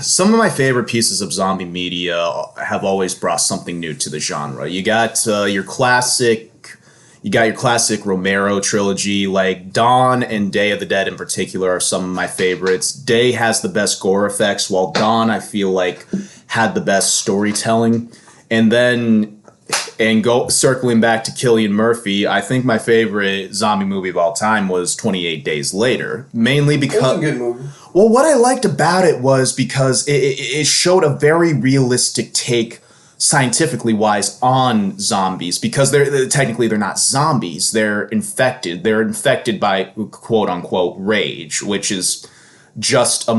Some of my favorite pieces of zombie media have always brought something new to the genre. You got your classic Romero trilogy, like Dawn and Day of the Dead in particular are some of my favorites. Day has the best gore effects, while Dawn I feel like had the best storytelling. And then circling back to Cillian Murphy, I think my favorite zombie movie of all time was 28 Days Later. Mainly because it was a good movie. Well, what I liked about it was because it showed a very realistic take, scientifically wise, on zombies. Because technically they're not zombies; they're infected. They're infected by quote unquote rage, which is just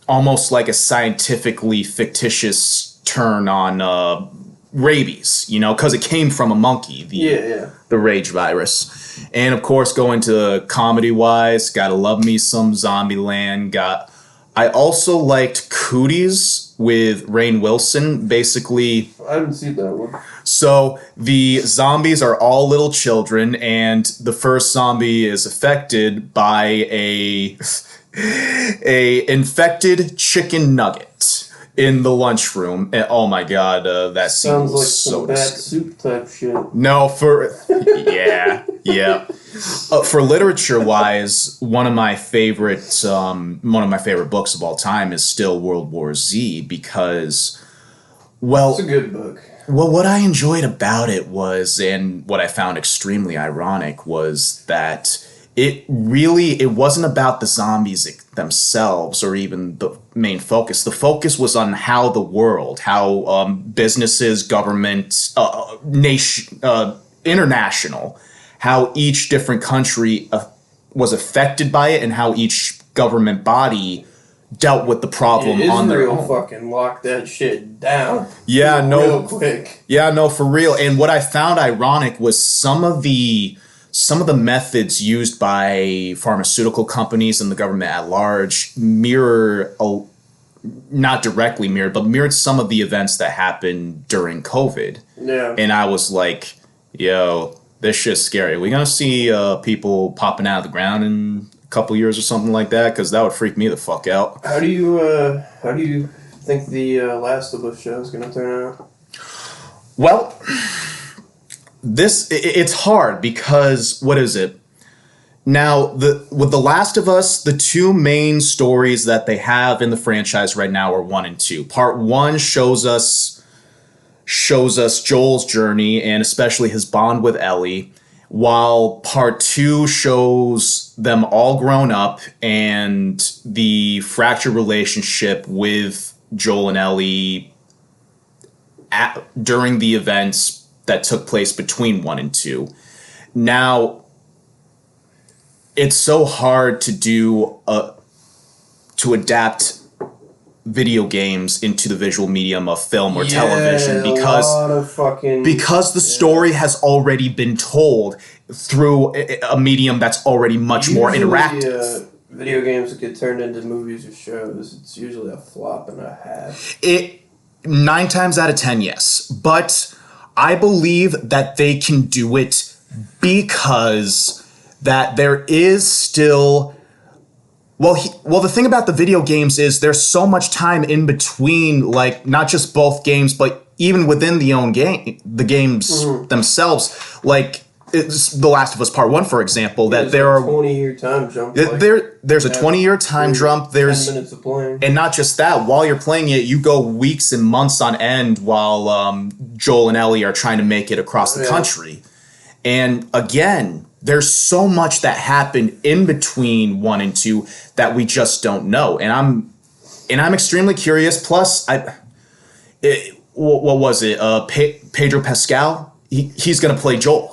almost like a scientifically fictitious turn on rabies, because it came from a monkey, the rage virus. And of course, going to comedy-wise, gotta love me some Zombieland. I also liked Cooties with Rainn Wilson. Basically, I haven't seen that one. So the zombies are all little children, and the first zombie is affected by a infected chicken nugget in the lunchroom. And oh my god, that scene sounds was like so some bad soup type shit. No, yeah. For literature wise, one of my favorite books of all time is still World War Z, because, well, it's a good book. Well, what I enjoyed about it was, and what I found extremely ironic, was that it wasn't about the zombies themselves or even the main focus. The focus was on how the world, how businesses, government, international, how each different country was affected by it, and how each government body dealt with the problem on their own. Israel fucking locked that shit down. Real quick. Yeah, no, for real. And what I found ironic was some of the methods used by pharmaceutical companies and the government at large not directly mirrored, but mirrored some of the events that happened during COVID. Yeah. And I was like, yo, this shit's scary. Are we going to see people popping out of the ground in a couple years or something like that? Because that would freak me the fuck out. How do you think the Last of Us show is going to turn out? Well, it's hard because, what is it? Now, with The Last of Us, the two main stories that they have in the franchise right now are 1 and 2. Part 1 shows us Joel's journey and especially his bond with Ellie, while Part 2 shows them all grown up and the fractured relationship with Joel and Ellie during the events that took place between 1 and 2. Now, it's so hard to adapt video games into the visual medium of film or television because the story has already been told through a medium that's already much more interactive. Video games that get turned into movies or shows, it's usually a flop and a half. 9 times out of 10, yes. But I believe that they can do it because that there is still... Well, the thing about the video games is there's so much time in between, like, not just both games, but even within the games themselves. Like, it's The Last of Us Part 1, for example, that there are... 20-year time jump. There's a 20-year time jump. There's 10 minutes of playing. And not just that, while you're playing it, you go weeks and months on end while Joel and Ellie are trying to make it across the country. And again, there's so much that happened in between 1 and 2 that we just don't know. And I'm extremely curious. Plus, what was it? Pedro Pascal? He's going to play Joel.